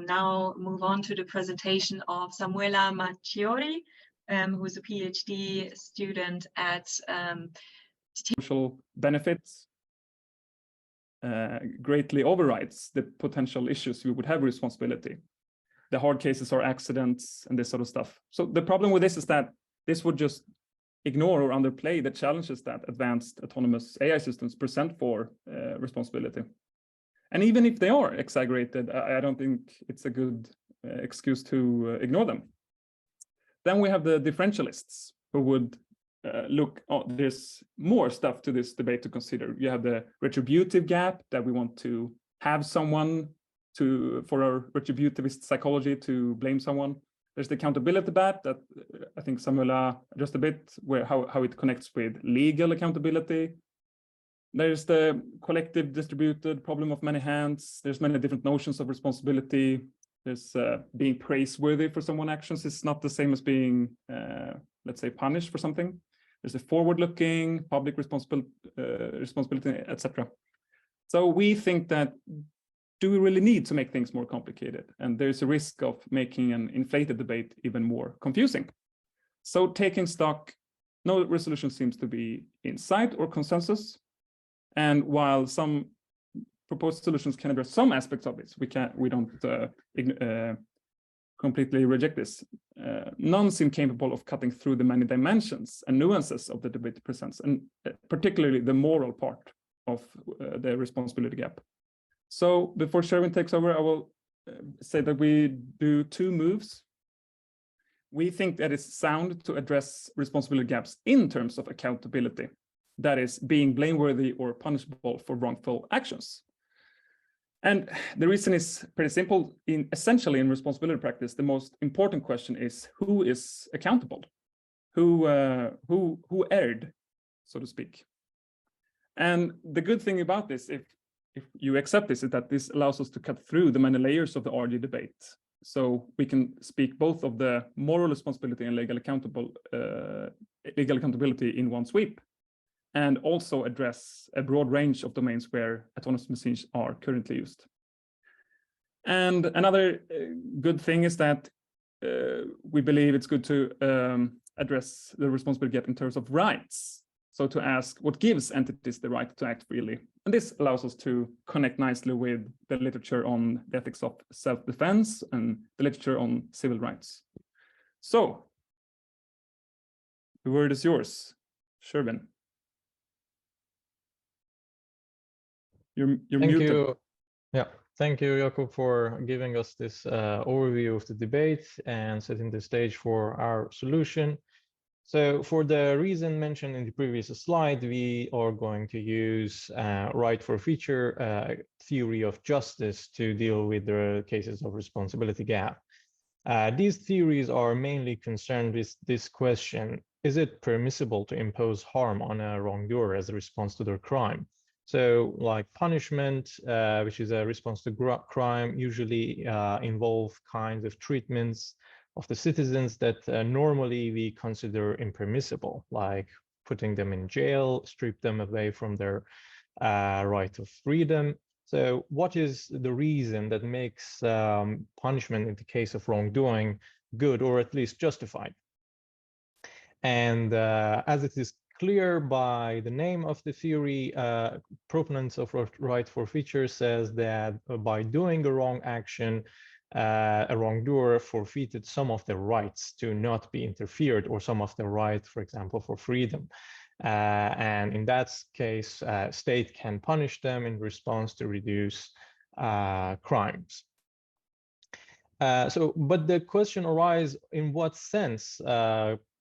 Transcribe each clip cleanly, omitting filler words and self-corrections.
now move on to the presentation of Samuela Macchiori, who is a PhD student at social benefits greatly overrides the potential issues we would have with responsibility. The hard cases are accidents and this sort of stuff. So the problem with this is that this would just ignore or underplay the challenges that advanced autonomous AI systems present for responsibility. And even if they are exaggerated, I don't think it's a good excuse to ignore them. Then we have the differentialists who would look, oh, there's more stuff to this debate to consider. You have the retributive gap, that we want to have someone for our retributivist psychology to blame someone. There's the accountability gap that I think Samuela just a bit, where how it connects with legal accountability. There's the collective distributed problem of many hands. There's many different notions of responsibility. There's being praiseworthy for someone's actions is not the same as being, let's say, punished for something. There's a forward-looking, public responsibility, etc. So we think that, do we really need to make things more complicated? And there's a risk of making an inflated debate even more confusing. So taking stock, no resolution seems to be in sight or consensus. And while some proposed solutions can address some aspects of it, we don't completely reject this. None seem capable of cutting through the many dimensions and nuances of the debate presents, and particularly the moral part of the responsibility gap. So before Sherwin takes over, I will say that we do two moves. We think that it's sound to address responsibility gaps in terms of accountability, that is, being blameworthy or punishable for wrongful actions. And the reason is pretty simple. Essentially, in responsibility practice, the most important question is who is accountable, who erred, so to speak. And the good thing about this, if you accept this, is that this allows us to cut through the many layers of the RG debate. So we can speak both of the moral responsibility and legal accountability in one sweep, and also address a broad range of domains where autonomous machines are currently used. And another good thing is that we believe it's good to address the responsibility gap in terms of rights. So to ask what gives entities the right to act freely. And this allows us to connect nicely with the literature on the ethics of self-defense and the literature on civil rights. So the word is yours, Sherwin. You're muted. Yeah, thank you, Jakob, for giving us this overview of the debate and setting the stage for our solution. So for the reason mentioned in the previous slide, we are going to use right for feature theory of justice to deal with the cases of responsibility gap. These theories are mainly concerned with this question: is it permissible to impose harm on a wrongdoer as a response to their crime? So like punishment, which is a response to crime, usually involve kinds of treatments of the citizens that normally we consider impermissible, like putting them in jail, strip them away from their right of freedom. So what is the reason that makes punishment in the case of wrongdoing good, or at least justified? And as it is clear by the name of the theory, proponents of right for feature says that by doing a wrong action, a wrongdoer forfeited some of their rights to not be interfered, or some of their right, for example, for freedom. And in that case, state can punish them in response to reduce crimes. But the question arises, in what sense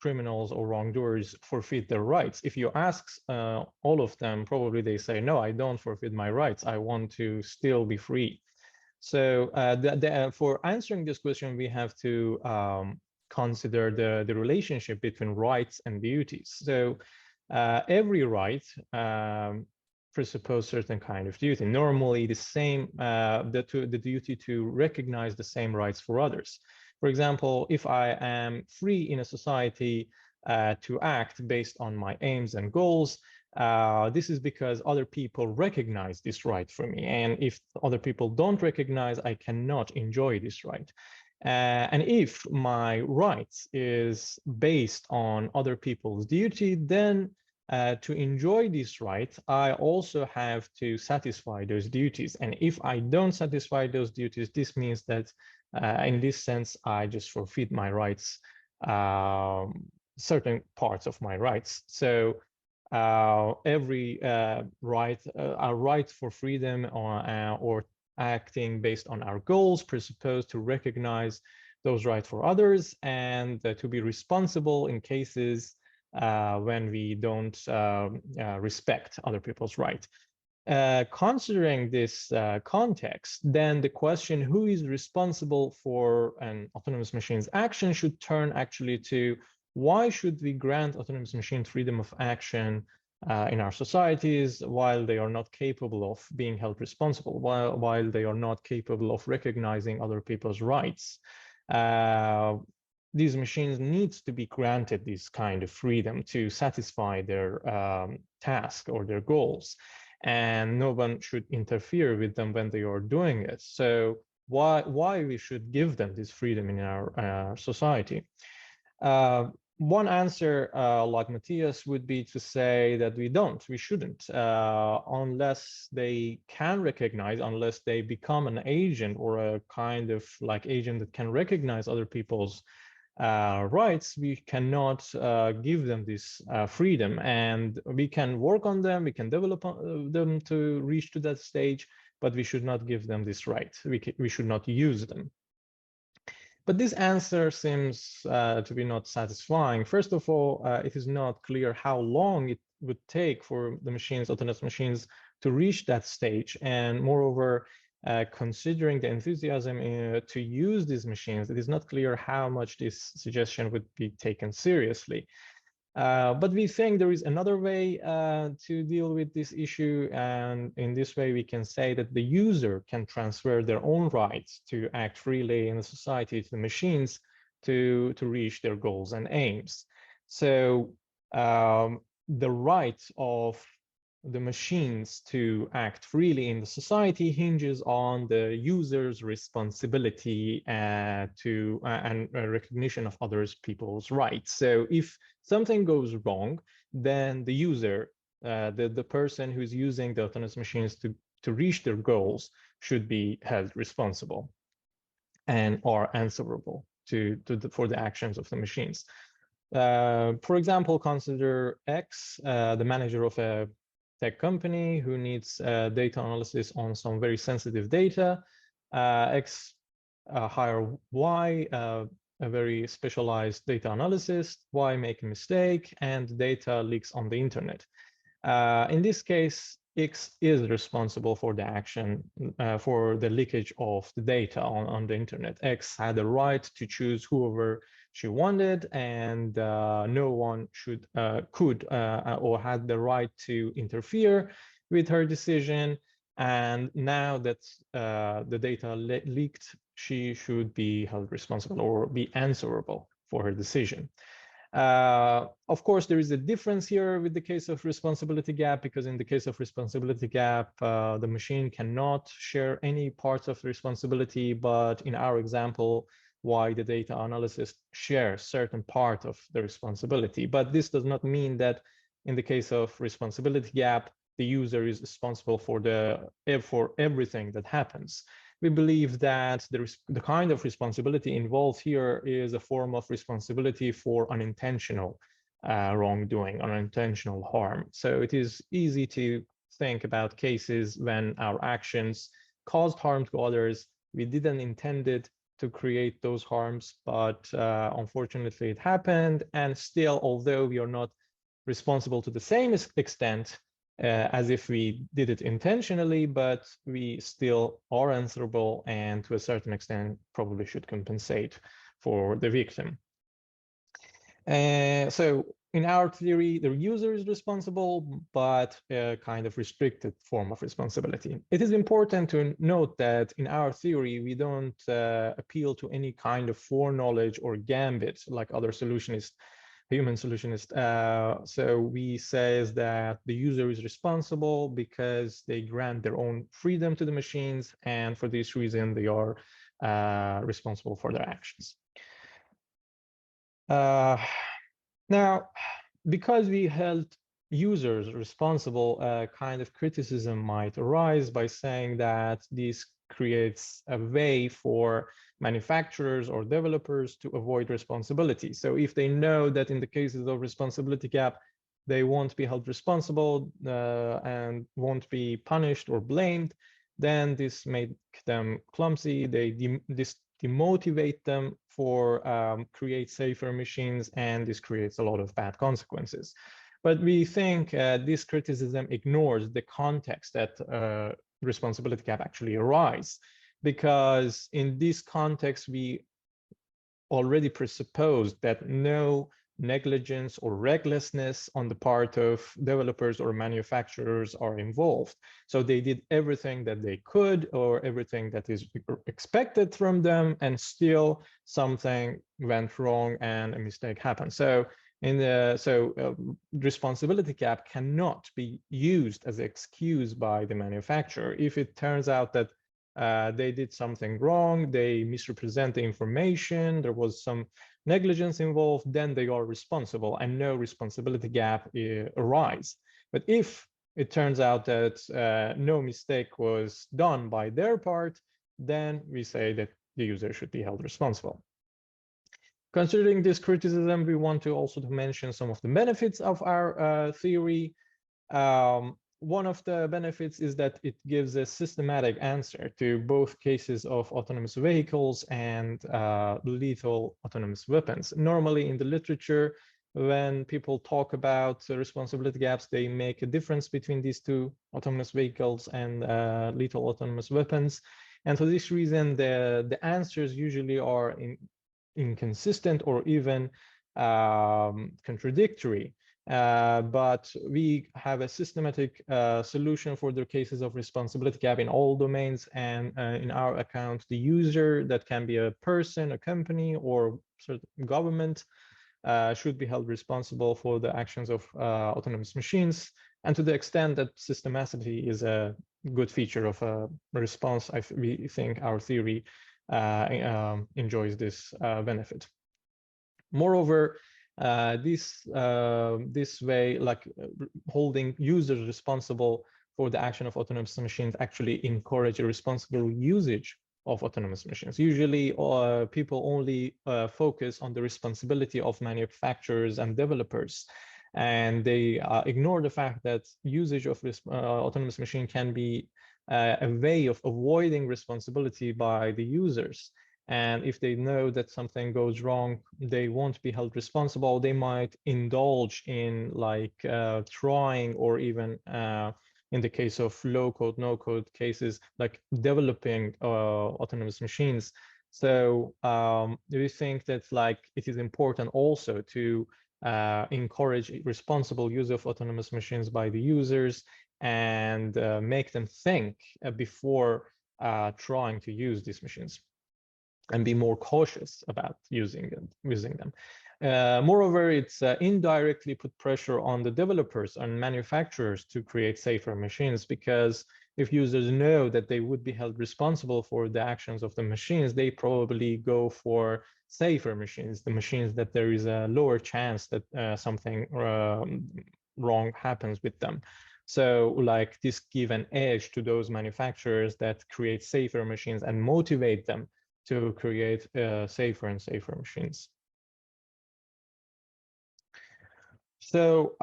criminals or wrongdoers forfeit their rights? If you ask all of them, probably they say, no, I don't forfeit my rights. I want to still be free. So for answering this question, we have to consider the relationship between rights and duties. So every right presupposes certain kind of duty. Normally, the duty to recognize the same rights for others. For example, if I am free in a society to act based on my aims and goals, This is because other people recognize this right for me. And if other people don't recognize, I cannot enjoy this right. And if my rights is based on other people's duty, then to enjoy this right, I also have to satisfy those duties. And if I don't satisfy those duties, this means that in this sense, I just forfeit my rights, certain parts of my rights. So every right, our right for freedom or acting based on our goals presuppose to recognize those rights for others and to be responsible in cases when we don't respect other people's rights. Considering this context, then the question who is responsible for an autonomous machine's action should turn actually to why should we grant autonomous machine freedom of action in our societies while they are not capable of being held responsible, while they are not capable of recognizing other people's rights. These machines need to be granted this kind of freedom to satisfy their task or their goals, and no one should interfere with them when they are doing it. So why we should give them this freedom in our society? One answer, like Matthias, would be to say that we shouldn't, unless they can recognize, unless they become an agent or a kind of like agent that can recognize other people's rights, we cannot give them this freedom. And we can work on them, we can develop them to reach to that stage, but we should not give them this right. We should not use them. But this answer seems to be not satisfying. First of all, it is not clear how long it would take for the machines, autonomous machines, to reach that stage. And moreover, considering the enthusiasm to use these machines, it is not clear how much this suggestion would be taken seriously. But we think there is another way to deal with this issue. And in this way, we can say that the user can transfer their own rights to act freely in the society to the machines to reach their goals and aims. So the right of the machines to act freely in the society hinges on the user's responsibility to and recognition of others people's rights. So if something goes wrong, then the user, the person who's using the autonomous machines to reach their goals should be held responsible and are answerable for the actions of the machines. For example, consider X, the manager of a tech company who needs data analysis on some very sensitive data. X hire Y, a very specialized data analyst. Y make a mistake and data leaks on the internet. In this case, X is responsible for the action, for the leakage of the data on the internet. X had the right to choose whoever she wanted, and no one could or had the right to interfere with her decision. And now that the data leaked, she should be held responsible or be answerable for her decision. Of course, there is a difference here with the case of responsibility gap, because in the case of responsibility gap, the machine cannot share any parts of responsibility, but in our example, why the data analyst shares certain part of the responsibility. But this does not mean that in the case of responsibility gap, the user is responsible for everything that happens. We believe that the kind of responsibility involved here is a form of responsibility for unintentional wrongdoing, unintentional harm. So it is easy to think about cases when our actions caused harm to others. We didn't intend it to create those harms, but unfortunately it happened. And still, although we are not responsible to the same extent as if we did it intentionally, but we still are answerable and to a certain extent probably should compensate for the victim. So in our theory, the user is responsible, but a kind of restricted form of responsibility. It is important to note that in our theory, we don't appeal to any kind of foreknowledge or gambit like other solutionists human solutionist. So we says that the user is responsible because they grant their own freedom to the machines, and for this reason they are responsible for their actions. Now, because we held users responsible, kind of criticism might arise by saying that this creates a way for manufacturers or developers to avoid responsibility. So if they know that in the cases of responsibility gap, they won't be held responsible and won't be punished or blamed, then this make them clumsy. This demotivate them for create safer machines, and this creates a lot of bad consequences. But we think this criticism ignores the context that responsibility gap actually arise, because in this context, we already presupposed that no negligence or recklessness on the part of developers or manufacturers are involved. So they did everything that they could, or everything that is expected from them, and still something went wrong and a mistake happened. So responsibility gap cannot be used as an excuse by the manufacturer. If it turns out that they did something wrong, they misrepresent the information, there was some negligence involved, then they are responsible and no responsibility gap arise. But if it turns out that no mistake was done by their part, then we say that the user should be held responsible. Considering this criticism, we want to also mention some of the benefits of our theory. One of the benefits is that it gives a systematic answer to both cases of autonomous vehicles and lethal autonomous weapons. Normally in the literature, when people talk about responsibility gaps, they make a difference between these two, autonomous vehicles and lethal autonomous weapons. And for this reason, the answers usually are inconsistent or even contradictory. But we have a systematic solution for the cases of responsibility gap in all domains, and in our account, the user, that can be a person, a company, or certain government, should be held responsible for the actions of autonomous machines. And to the extent that systemicity is a good feature of a response, we think our theory enjoys this benefit. Moreover, this way, like holding users responsible for the action of autonomous machines, actually encourage a responsible usage of autonomous machines. Usually, people only focus on the responsibility of manufacturers and developers, and they ignore the fact that usage of this autonomous machine can be a way of avoiding responsibility by the users. And if they know that something goes wrong, they won't be held responsible. They might indulge in like trying, or even in the case of low code, no code cases, like developing autonomous machines. So we think that like it is important also to encourage responsible use of autonomous machines by the users, and make them think before trying to use these machines, and be more cautious about using them. Moreover, it's indirectly put pressure on the developers and manufacturers to create safer machines, because if users know that they would be held responsible for the actions of the machines, they probably go for safer machines, the machines that there is a lower chance that something wrong happens with them. So like this give an edge to those manufacturers that create safer machines and motivate them to create safer and safer machines. So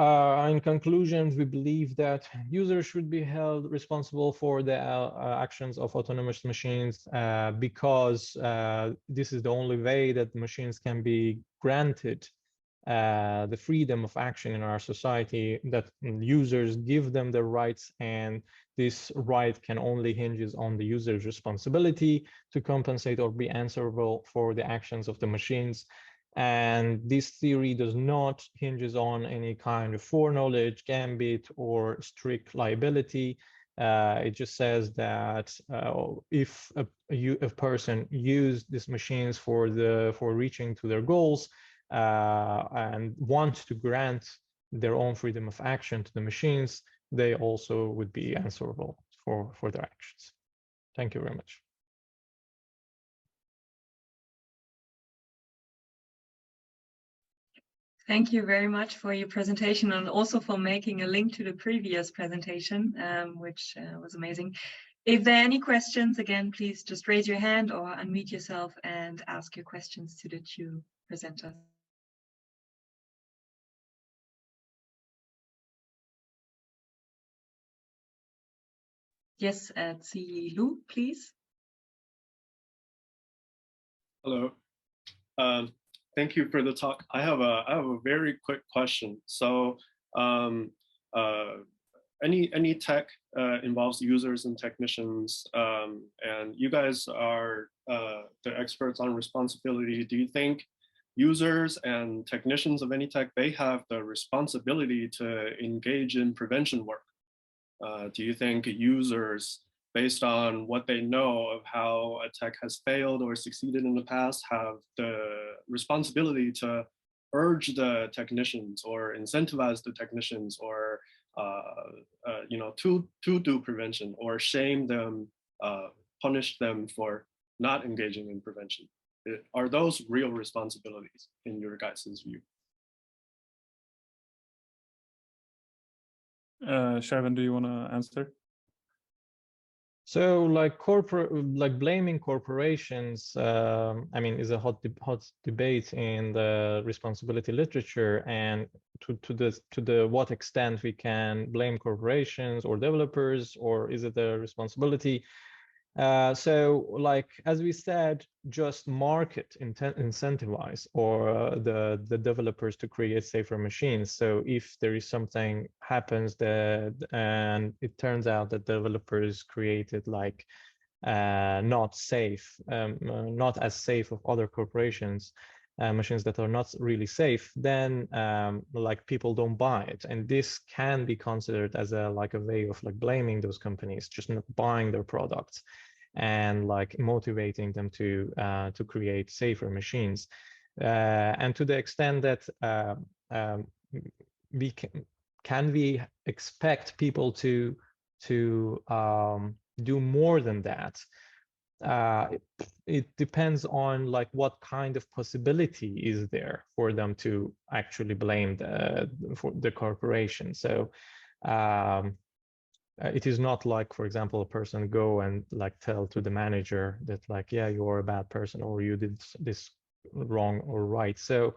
in conclusion, we believe that users should be held responsible for the actions of autonomous machines because this is the only way that machines can be granted the freedom of action in our society, that users give them the rights, and this right can only hinges on the user's responsibility to compensate or be answerable for the actions of the machines. And this theory does not hinges on any kind of foreknowledge, gambit, or strict liability. It just says that if a person used these machines for reaching to their goals, and want to grant their own freedom of action to the machines, they also would be answerable for their actions. Thank you very much. Thank you very much for your presentation and also for making a link to the previous presentation, which was amazing. If there are any questions, again, please just raise your hand or unmute yourself and ask your questions to the two presenters. Yes, Zi Lu, please. Hello. Thank you for the talk. I have a very quick question. So any tech involves users and technicians, and you guys are the experts on responsibility. Do you think users and technicians of any tech, they have the responsibility to engage in prevention work? Do you think users, based on what they know of how a tech has failed or succeeded in the past, have the responsibility to urge the technicians or incentivize the technicians or you know, to do prevention, or shame them, punish them for not engaging in prevention? Are those real responsibilities in your guys' view? Shervin, do you want to answer? So like blaming corporations, I mean, is a hot debate in the responsibility literature, and to the what extent we can blame corporations or developers, or is it a responsibility? So like, as we said, just market incentivize or the developers to create safer machines. So if there is something happens that, and it turns out that developers created like not safe, not as safe of other corporations, machines that are not really safe, then like people don't buy it, and this can be considered as a way of like blaming those companies, just not buying their products, and like motivating them to create safer machines. And to the extent that we can we expect people to do more than that? It depends on like what kind of possibility is there for them to actually blame the corporation. So it is not like, for example, a person go and like tell to the manager that like, yeah, you're a bad person, or you did this wrong or right. So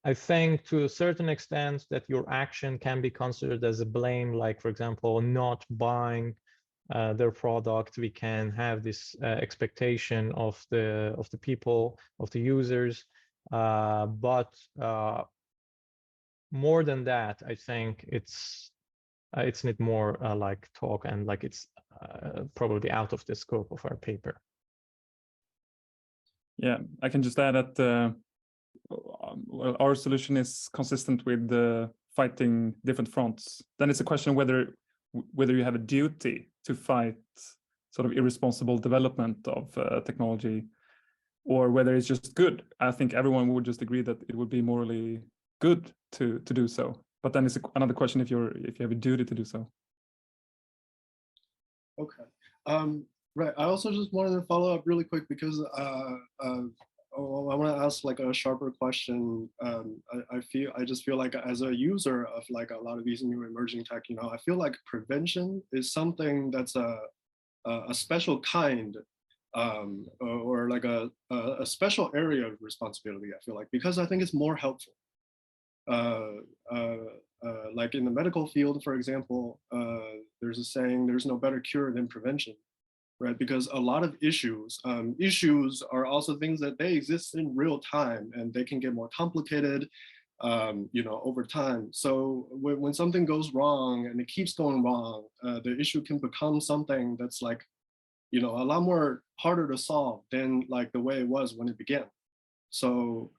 I think to a certain extent that your action can be considered as a blame, like, for example, not buying their product. We can have this expectation of the people, of the users, but more than that, I think it's need more like talk, and like it's probably out of the scope of our paper. Yeah, I can just add that well, our solution is consistent with fighting different fronts. Then it's a question whether you have a duty to fight sort of irresponsible development of technology, or whether it's just good. I think everyone would just agree that it would be morally good to do so. But then it's another question if you have a duty to do so. Okay. Right. I also just wanted to follow up really quick because I want to ask like a sharper question. I just feel like as a user of like a lot of these new emerging tech, you know, I feel like prevention is something that's a special kind, or like a special area of responsibility. I feel like, because I think it's more helpful. Like in the medical field, for example, there's a saying, there's no better cure than prevention, right? Because a lot of issues are also things that they exist in real time, and they can get more complicated, you know, over time. So when something goes wrong and it keeps going wrong, the issue can become something that's like, you know, a lot more harder to solve than like the way it was when it began. So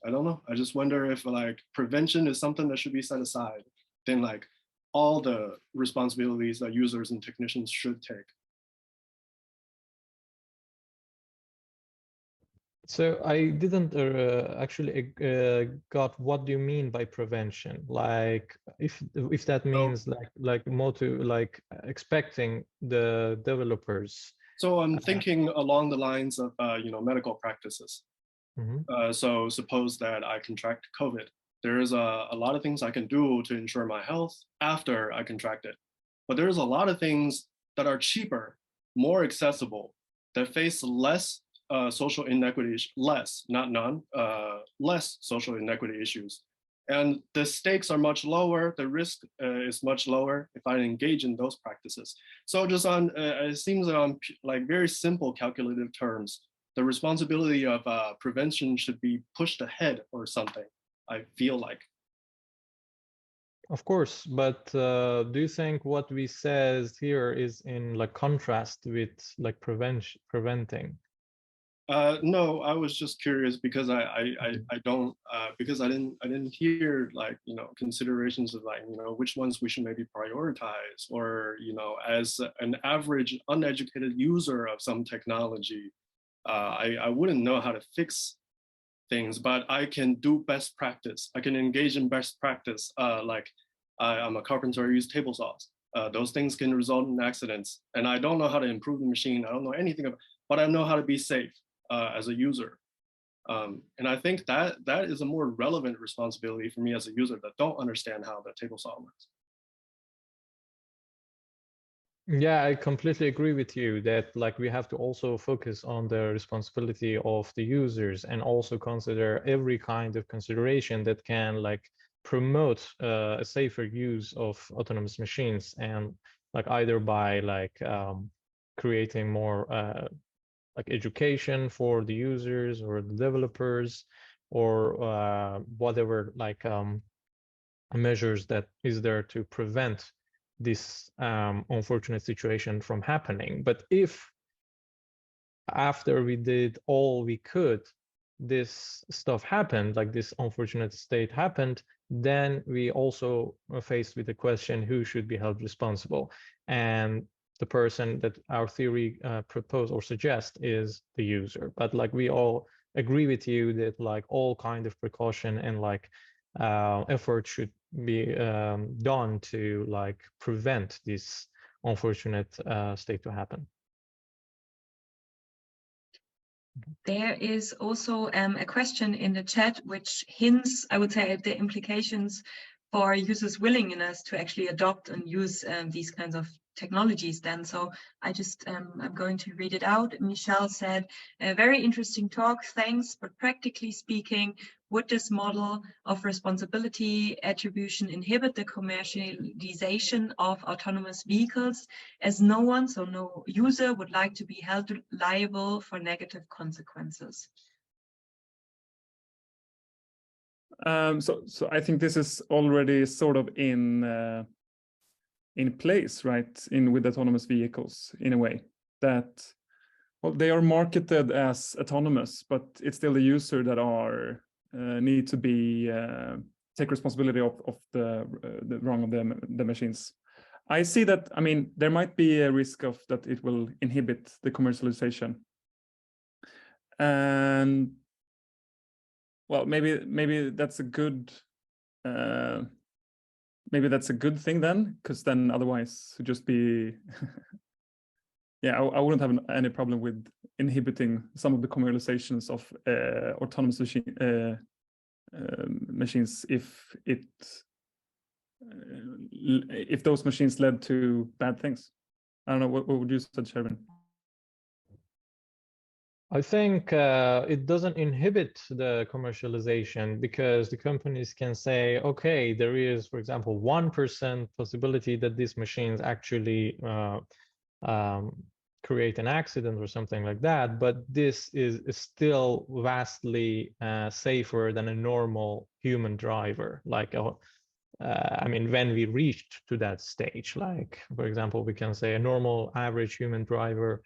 I don't know. I just wonder if like prevention is something that should be set aside than like all the responsibilities that users and technicians should take. So I didn't actually got what do you mean by prevention? Like if that means like more to like expecting the developers. So I'm thinking along the lines of medical practices. So suppose that I contract COVID. There is a lot of things I can do to ensure my health after I contract it. But there's a lot of things that are cheaper, more accessible, that face less social inequity, less, not none, less social inequity issues. And the stakes are much lower, the risk is much lower if I engage in those practices. So just on, it seems on like very simple calculative terms, the responsibility of prevention should be pushed ahead or something, I feel like. Of course, but do you think what we says here is in like contrast with like preventing? No, I was just curious because I don't because I didn't hear like considerations of like which ones we should maybe prioritize, or as an average uneducated user of some technology, I wouldn't know how to fix things, but I can do best practice. I can engage in best practice. Like I'm a carpenter, I use table saws. Those things can result in accidents, and I don't know how to improve the machine. I don't know anything about, but I know how to be safe as a user. And I think that is a more relevant responsibility for me as a user that don't understand how the table saw works. Yeah, I completely agree with you that like we have to also focus on the responsibility of the users and also consider every kind of consideration that can like promote a safer use of autonomous machines, and like either by like creating more like education for the users or the developers, or whatever like measures that is there to prevent this unfortunate situation from happening. But if after we did all we could, this stuff happened, like this unfortunate state happened, then we also are faced with the question who should be held responsible. And the person that our theory propose or suggest is the user. But like we all agree with you that like all kind of precaution and like effort should be done to like prevent this unfortunate state to happen. There is also a question in the chat which hints, I would say, at the implications for users' willingness to actually adopt and use these kinds of technologies then. So I just, I'm going to read it out. Michelle said, a very interesting talk, thanks, but practically speaking, would this model of responsibility attribution inhibit the commercialization of autonomous vehicles, as no one, so no user, would like to be held liable for negative consequences? So I think this is already sort of in place, right? With autonomous vehicles, in a way that, well, they are marketed as autonomous, but it's still the user that are need to be take responsibility of the wrong of the machines. I see that. I mean, there might be a risk of that it will inhibit the commercialization, and well, maybe that's a good. Maybe that's a good thing then, because then otherwise it'd just be. Yeah, I wouldn't have any problem with inhibiting some of the commercializations of autonomous machines if those machines led to bad things. I don't know, what would you say, Shervin? I think it doesn't inhibit the commercialization, because the companies can say, okay, there is, for example, 1% possibility that these machines actually create an accident or something like that, but this is still vastly safer than a normal human driver. Like, I mean, when we reached to that stage, like, for example, we can say a normal average human driver,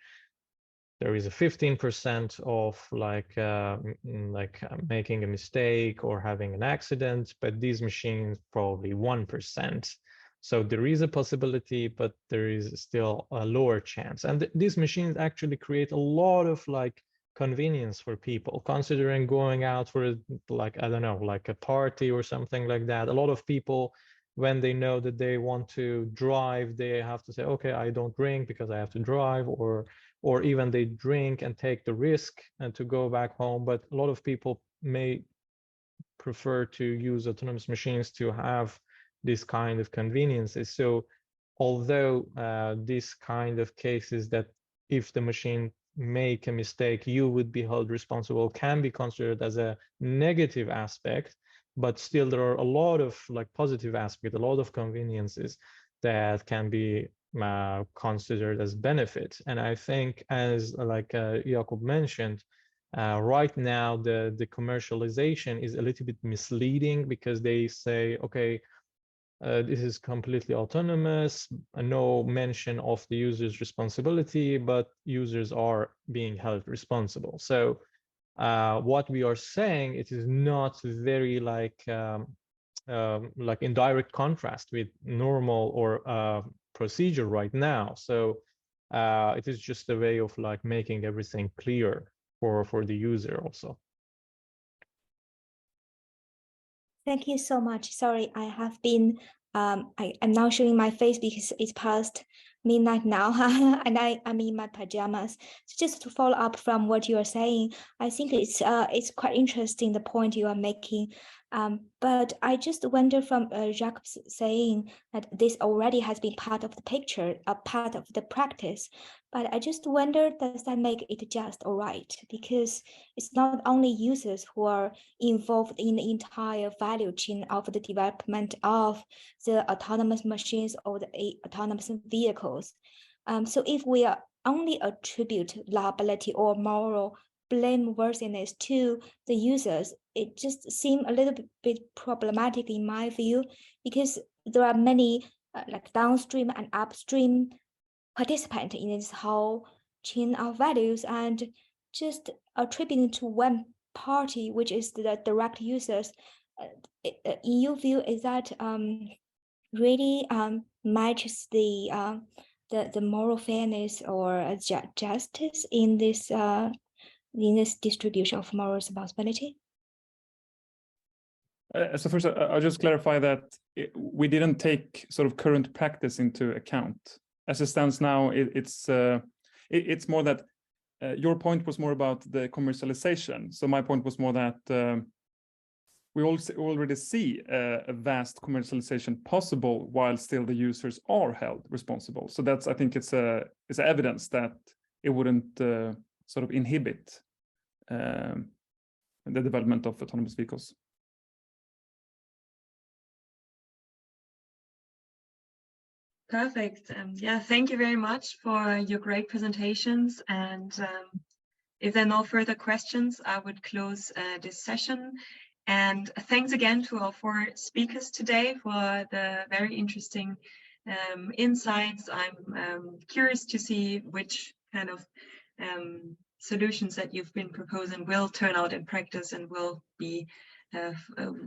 there is a 15% of like making a mistake or having an accident, but these machines probably 1%. So there is a possibility, but there is still a lower chance. And these machines actually create a lot of like convenience for people, considering going out for like, I don't know, like a party or something like that. A lot of people, when they know that they want to drive, they have to say, okay, I don't drink because I have to drive, or even they drink and take the risk and to go back home. But a lot of people may prefer to use autonomous machines to have this kind of conveniences. So although this kind of cases that if the machine make a mistake, you would be held responsible, can be considered as a negative aspect, but still there are a lot of like positive aspects, a lot of conveniences that can be considered as benefits. And I think, as like Jakub mentioned, right now the commercialization is a little bit misleading, because they say, okay, this is completely autonomous, no mention of the user's responsibility, but users are being held responsible. So what we are saying, it is not very like in direct contrast with normal or procedure right now. So it is just a way of like making everything clear for the user also. Thank you so much. Sorry, I have been, I'm now showing my face because it's past midnight now, and I'm in my pajamas. So just to follow up from what you are saying, I think it's quite interesting, the point you are making. But I just wonder from Jacques saying that this already has been part of the picture, a part of the practice. But I just wonder, does that make it just all right? Because it's not only users who are involved in the entire value chain of the development of the autonomous machines or the autonomous vehicles. So if we only attribute liability or moral blameworthiness to the users, it just seems a little bit problematic in my view, because there are many like downstream and upstream participants in this whole chain of values, and just attributing to one party, which is the direct users, in your view, is that really matches the moral fairness or justice in this distribution of moral responsibility? So first, I'll just clarify that we didn't take sort of current practice into account. As it stands now, it's more that your point was more about the commercialization. So my point was more that we already see a vast commercialization possible while still the users are held responsible. So that's, I think it's evidence that it wouldn't sort of inhibit the development of autonomous vehicles. Perfect. Yeah, thank you very much for your great presentations. And if there are no further questions, I would close this session. And thanks again to our 4 speakers today for the very interesting insights. I'm curious to see which kind of solutions that you've been proposing will turn out in practice and will be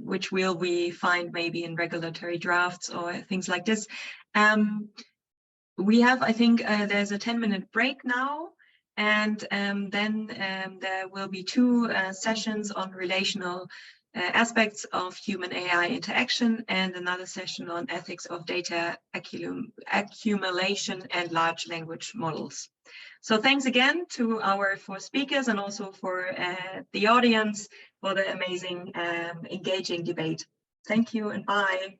which will we find maybe in regulatory drafts or things like this. We have, I think, there's a 10-minute break now, and then there will be 2 sessions on relational aspects of human AI interaction, and another session on ethics of data accumulation and large language models. So thanks again to our 4 speakers, and also for the audience for the amazing engaging debate. Thank you and bye.